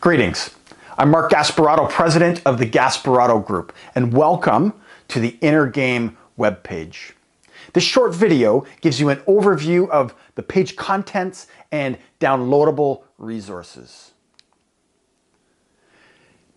Greetings. I'm Mark Gasparato, president of the Gasparato Group, and welcome to the Inner Game webpage. This short video gives you an overview of the page contents and downloadable resources.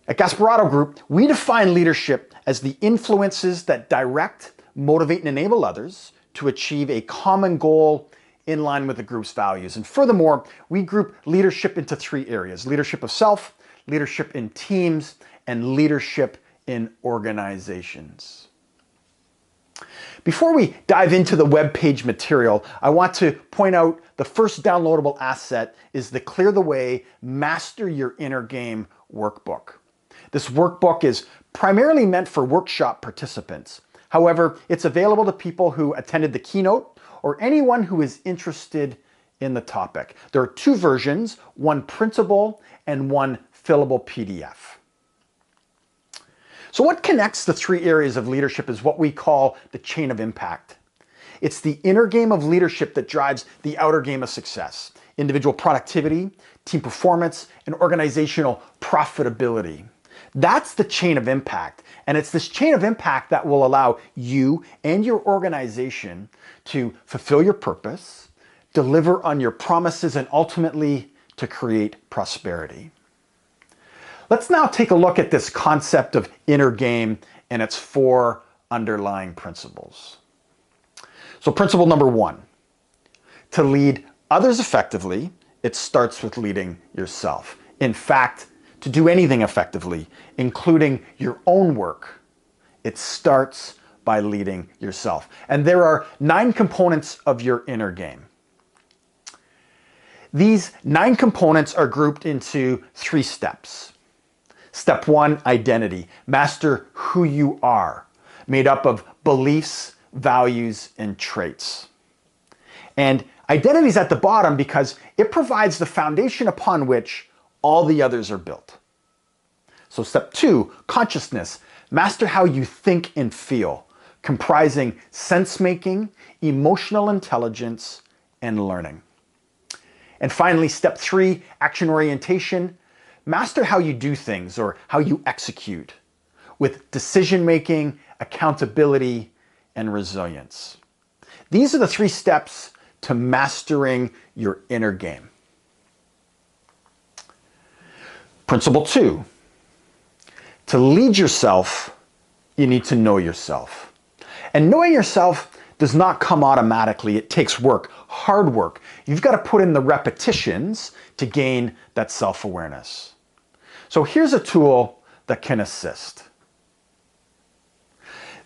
At Gasparato Group, we define leadership as the influences that direct, motivate, and enable others to achieve a common goal in line with the group's values. And furthermore, we group leadership into three areas: leadership of self, leadership in teams, and leadership in organizations. Before we dive into the web page material, I want to point out the first downloadable asset is the Clear the Way, Master Your Inner Game workbook. This workbook is primarily meant for workshop participants. However, it's available to people who attended the keynote or anyone who is interested in the topic. There are two versions, one printable and one fillable PDF. So what connects the three areas of leadership is what we call the chain of impact. It's the inner game of leadership that drives the outer game of success: individual productivity, team performance, and organizational profitability. That's the chain of impact. And it's this chain of impact that will allow you and your organization to fulfill your purpose, deliver on your promises, and ultimately to create prosperity. Let's now take a look at this concept of inner game and its four underlying principles. So principle number one, to lead others effectively, it starts with leading yourself. In fact, to do anything effectively, including your own work, it starts by leading yourself. And there are 9 components of your inner game. These 9 components are grouped into 3 steps. Step 1, identity. Master who you are, made up of beliefs, values, and traits. And identity is at the bottom because it provides the foundation upon which all the others are built. So step 2, consciousness. Master how you think and feel, comprising sense-making, emotional intelligence, and learning. And finally, step 3, action orientation. Master how you do things or how you execute, with decision-making, accountability, and resilience. These are the 3 steps to mastering your inner game. Principle 2, to lead yourself, you need to know yourself. And knowing yourself does not come automatically. It takes work, hard work. You've got to put in the repetitions to gain that self-awareness. So here's a tool that can assist.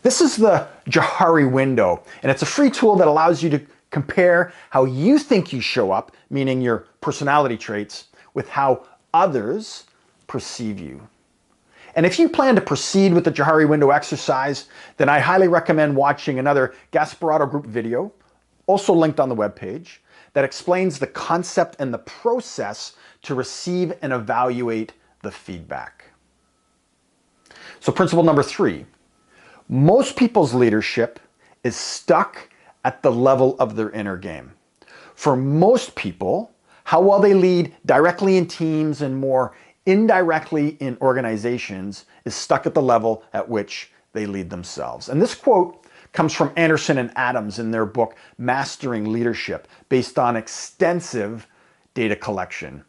This is the Johari window, and it's a free tool that allows you to compare how you think you show up, meaning your personality traits, with how others perceive you. And if you plan to proceed with the Johari window exercise, then I highly recommend watching another Gasparato Group video, also linked on the webpage, that explains the concept and the process to receive and evaluate the feedback. So principle number 3, most people's leadership is stuck at the level of their inner game. For most people, how well they lead directly in teams and more indirectly in organizations is stuck at the level at which they lead themselves. And this quote comes from Anderson and Adams in their book, Mastering Leadership, based on extensive data collection.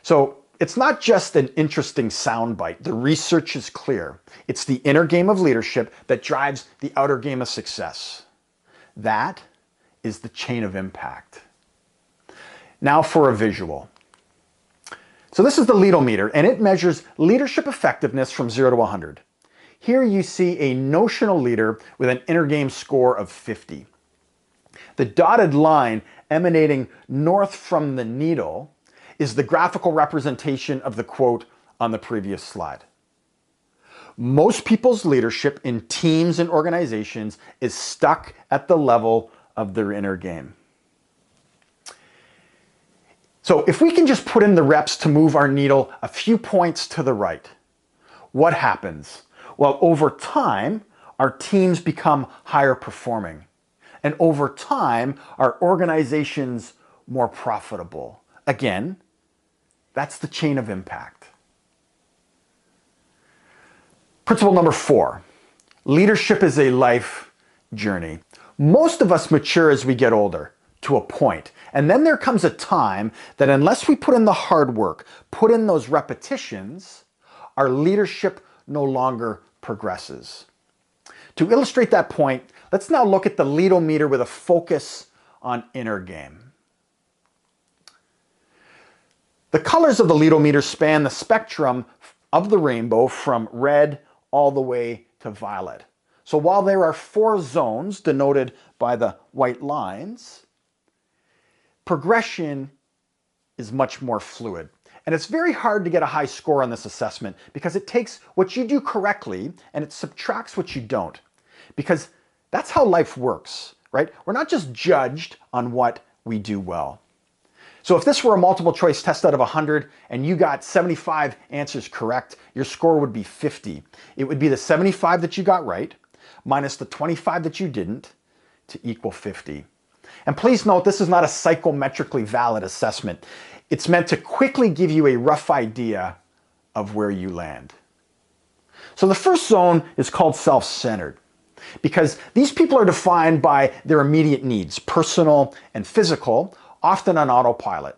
So it's not just an interesting soundbite. The research is clear. It's the inner game of leadership that drives the outer game of success. That is the chain of impact. Now for a visual. So this is the Leadometer, and it measures leadership effectiveness from 0 to 100. Here you see a notional leader with an inner game score of 50. The dotted line emanating north from the needle is the graphical representation of the quote on the previous slide. Most people's leadership in teams and organizations is stuck at the level of their inner game. So if we can just put in the reps to move our needle a few points to the right, what happens? Well, over time, our teams become higher performing. And over time, our organizations more profitable. Again, that's the chain of impact. Principle number 4, leadership is a life journey. Most of us mature as we get older to a point, and then there comes a time that unless we put in the hard work, put in those repetitions, our leadership no longer progresses. To illustrate that point, let's now look at the leadometer with a focus on inner game. The colors of the leadometer span the spectrum of the rainbow from red all the way to violet. So while there are 4 zones denoted by the white lines, progression is much more fluid. And it's very hard to get a high score on this assessment because it takes what you do correctly and it subtracts what you don't. Because that's how life works, right? We're not just judged on what we do well. So if this were a multiple choice test out of 100 and you got 75 answers correct, your score would be 50. It would be the 75 that you got right minus the 25 that you didn't to equal 50. And please note, this is not a psychometrically valid assessment. It's meant to quickly give you a rough idea of where you land. So the first zone is called self-centered because these people are defined by their immediate needs, personal and physical, often on autopilot.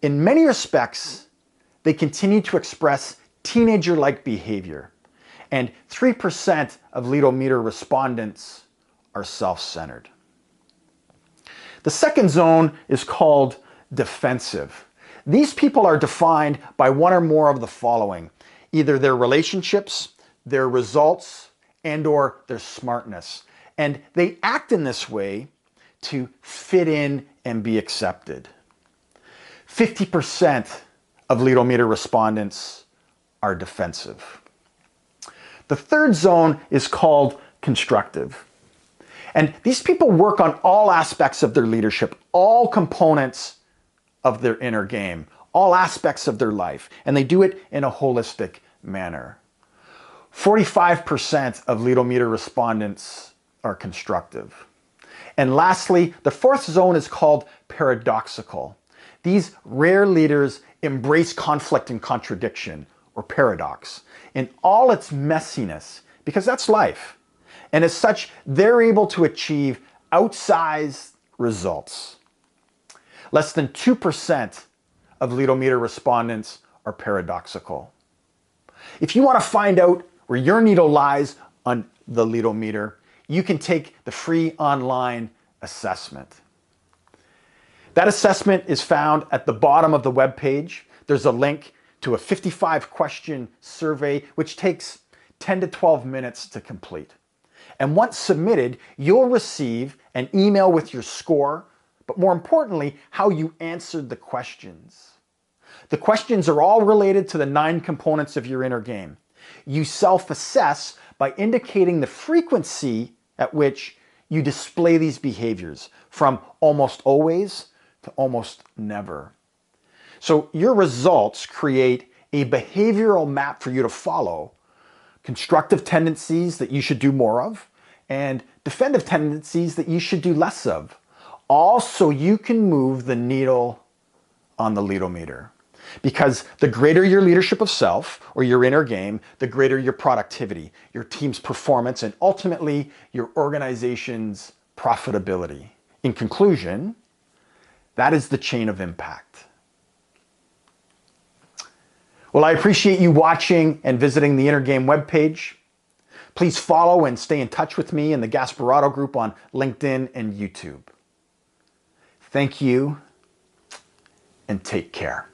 In many respects, they continue to express teenager-like behavior, and 3% of leadometer respondents are self-centered. The second zone is called defensive. These people are defined by one or more of the following: either their relationships, their results, and/or their smartness. And they act in this way to fit in and be accepted. 50% of leadometer respondents are defensive. The third zone is called constructive. And these people work on all aspects of their leadership, all components of their inner game, all aspects of their life, and they do it in a holistic manner. 45% of leadometer respondents are constructive. And lastly, the fourth zone is called paradoxical. These rare leaders embrace conflict and contradiction, or paradox, in all its messiness, because that's life. And as such, they're able to achieve outsized results. Less than 2% of leadometer respondents are paradoxical. If you want to find out where your needle lies on the leadometer, you can take the free online assessment. That assessment is found at the bottom of the webpage. There's a link to a 55-question survey, which takes 10 to 12 minutes to complete. And once submitted, you'll receive an email with your score, but more importantly, how you answered the questions. The questions are all related to the 9 components of your inner game. You self-assess by indicating the frequency at which you display these behaviors, from almost always to almost never. So your results create a behavioral map for you to follow: constructive tendencies that you should do more of, and defensive tendencies that you should do less of, all so you can move the needle on the leadometer. Because the greater your leadership of self, or your inner game, the greater your productivity, your team's performance, and ultimately your organization's profitability. In conclusion, that is the chain of impact. Well, I appreciate you watching and visiting the Inner Game webpage. Please follow and stay in touch with me in the Gasparotto group on LinkedIn and YouTube. Thank you, and take care.